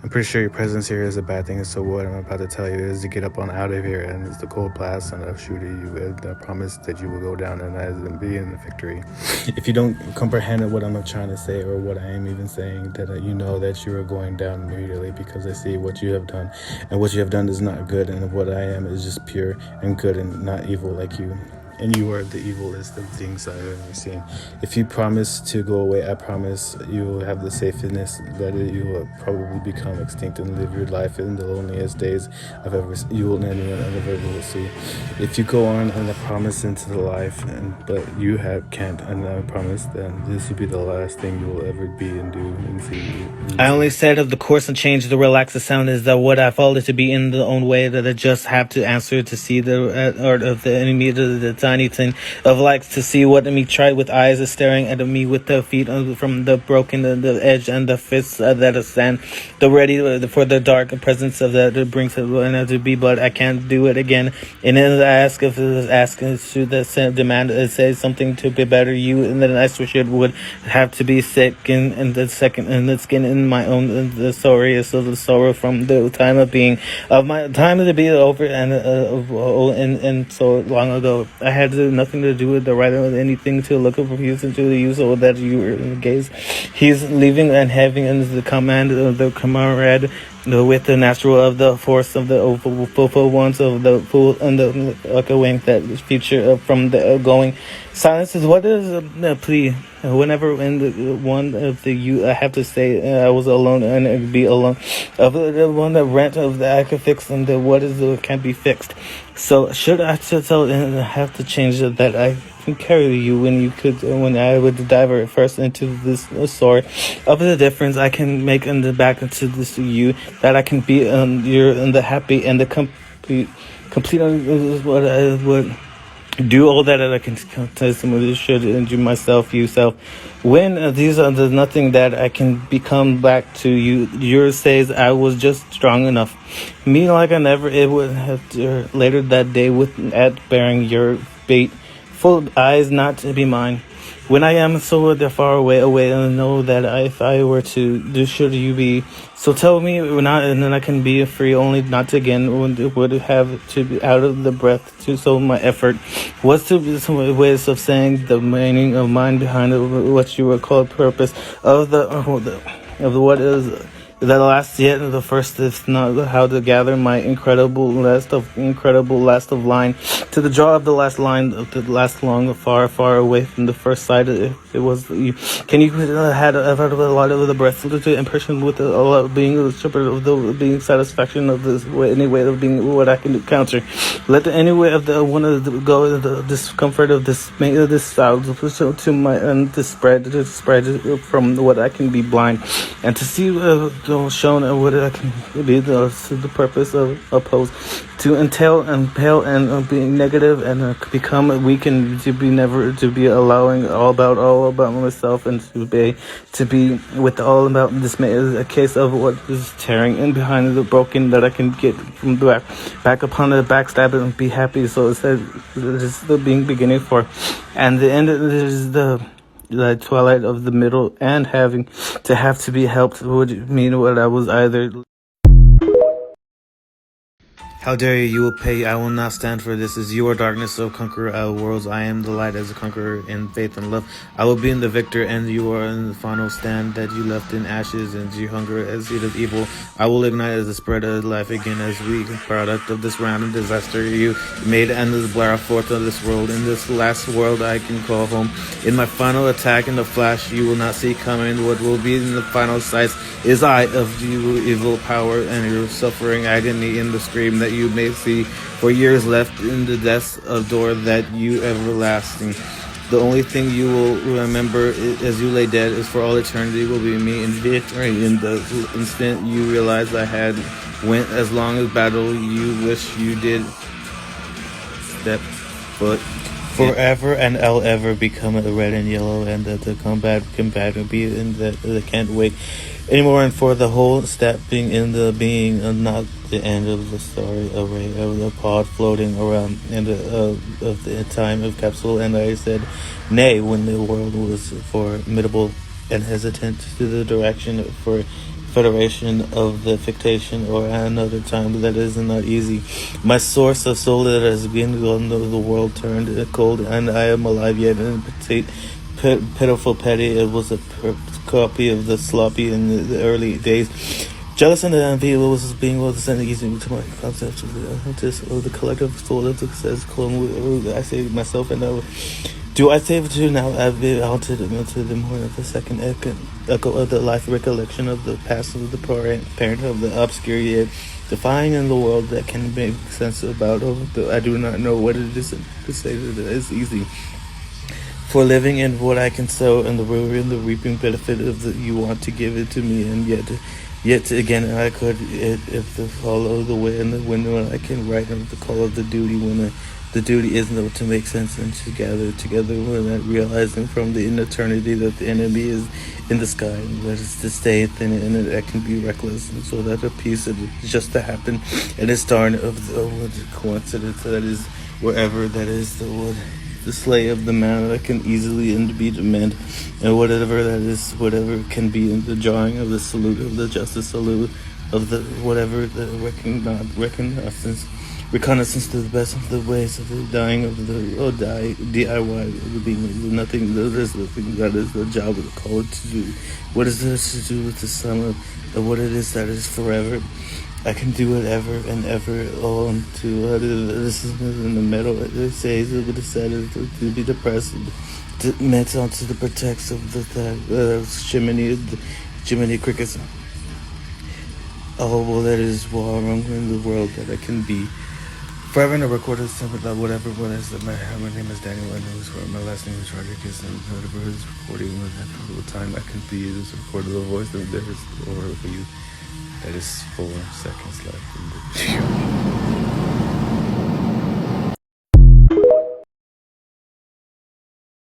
I'm pretty sure your presence here is a bad thing. So what I'm about to tell you is to get up on out of here, and it's the cold blast, and I'll shoot at you with the promise that you will go down and as and be in the victory. If you don't comprehend what I'm trying to say or what I am even saying, that you know that you are going down immediately, because I see what you have done, and what you have done is not good, and what I am is just pure and good and not evil like you. And you are the evilest of things I've ever seen. If you promise to go away, I promise you will have the safeness that you will probably become extinct and live your life in the loneliest days you will anyone ever will see. If you go on and I promise into the life, but you can't, and I promise, then this will be the last thing you will ever be and do and see. I only said of the course and change the relax the sound is that what I followed it to be in the own way that I just have to answer to see the art of the enemy, the tiny thing of likes to see what me tried with eyes is staring at me with the feet from the broken the edge and the fists that stand the ready for the dark presence of that brings it to be, but I can't do it again. And then I ask if asking to the demand say something to be better you, and then I wish it would have to be sick and the second and the skin in my own the sorry so the sorrow from the time of being of my time to be over and so long ago. I had nothing to do with the writer or anything to look up refuse into the use or that you were in the gaze. He's leaving and having the command of the comrade with the natural of the force of the full ones of the fool and the echoing that future from the going silence is what is a plea. Whenever in the one of the you I have to say I was alone and be alone of the one that rent of the I could fix and the what is the can be fixed. So should I tell and have to change it that I can carry you when I would dive first into this story of the difference I can make in the back into this you that I can be you're in the happy and the complete what I would do all that I can testimony should and do myself you self when these are the nothing that I can become back to you. Yours says I was just strong enough me like I never it would have later that day with at bearing your bait full eyes not to be mine when I am so far away and know that if I were to do should you be so tell me not and then I can be free only not to again would have to be out of the breath to so my effort was to be some ways of saying the meaning of mind behind what you would call purpose of the what is the last yet the first is not how to gather my incredible last of line to the jaw of the last line of the last long far away from the first side it was you can you had a lot of the breath to impression with a lot of being the shepherd of the being satisfaction of this way any way of being what I can counter let any way of the one of the go the discomfort of this sound to my and to spread from what I can be blind and to see shown what I can be the purpose of opposed to entail and pale and being negative and become weak and to be never to be allowing all about myself and to be with all about this is a case of what is tearing in behind the broken that I can get from the back upon the backstab and be happy. So it said this is the beginning for and the end is the twilight of the middle and having to have to be helped would mean what I was either. How dare you? You will pay. I will not stand for this. Is your darkness, O conqueror our worlds. I am the light as a conqueror in faith and love. I will be in the victor, and you are in the final stand that you left in ashes, and you hunger as seed of evil. I will ignite as the spread of life again, as we product of this random disaster you made, and the blare forth of this world. In this last world I can call home. In my final attack in the flash, you will not see coming. What will be in the final sight is I of you evil power and your suffering agony in the scream that you may see for years left in the depths of door that you everlasting. The only thing you will remember as you lay dead is for all eternity will be me in victory. In the instant you realize I had went as long as battle you wish you did step foot forever and I'll ever become a red and yellow and the combat be in the can't wait anymore and for the whole step being in the being not the end of the story array of the pod floating around in of the time of capsule and I said nay when the world was formidable and hesitant to the direction for federation of the fictation or another time that is not easy. My source of soul that has been gone, the world turned cold, and I am alive yet in pitiful petty. It was a copy of the sloppy in the early days. Jealous and envy was being well sending easy to my concept of the collective soul that says clone. I say to myself, and do I say to now? I've been altered to the more of the second echo of the life recollection of the past of the parent of the obscure yet defying in the world that can make sense about. I do not know what it is to say that it is easy. For living in what I can sow and the reaping benefit of the you want to give it to me, and yet again I could if the follow the way in the window I can write on the call of the duty when the duty is though to make sense and to gather together without realizing from the eternity that the enemy is in the sky and that is to stay thin and that can be reckless, and so that a piece is just to happen and it's darn of the coincidence that is wherever that is the slay of the man that can easily and be demand, and whatever that is, whatever can be in the jarring of the salute of the justice salute of the whatever the reconnaissance to the best of the ways of the dying of the DIY of the being nothing. There's nothing that is the job of the call to do. What is there to do with the sum of what it is that is forever? I can do it ever and ever on to this is in the middle. It says it would have said it to be depressed. Met onto the pretext of the chimney crickets. Oh well, that is wrong in the world that I can be. Forever in a recorded something like whatever what is that my name is Daniel and my last name is Rodriguez, and whatever is recording with that little time I can be is recorded the voice that there is or for you. That is 4 seconds left.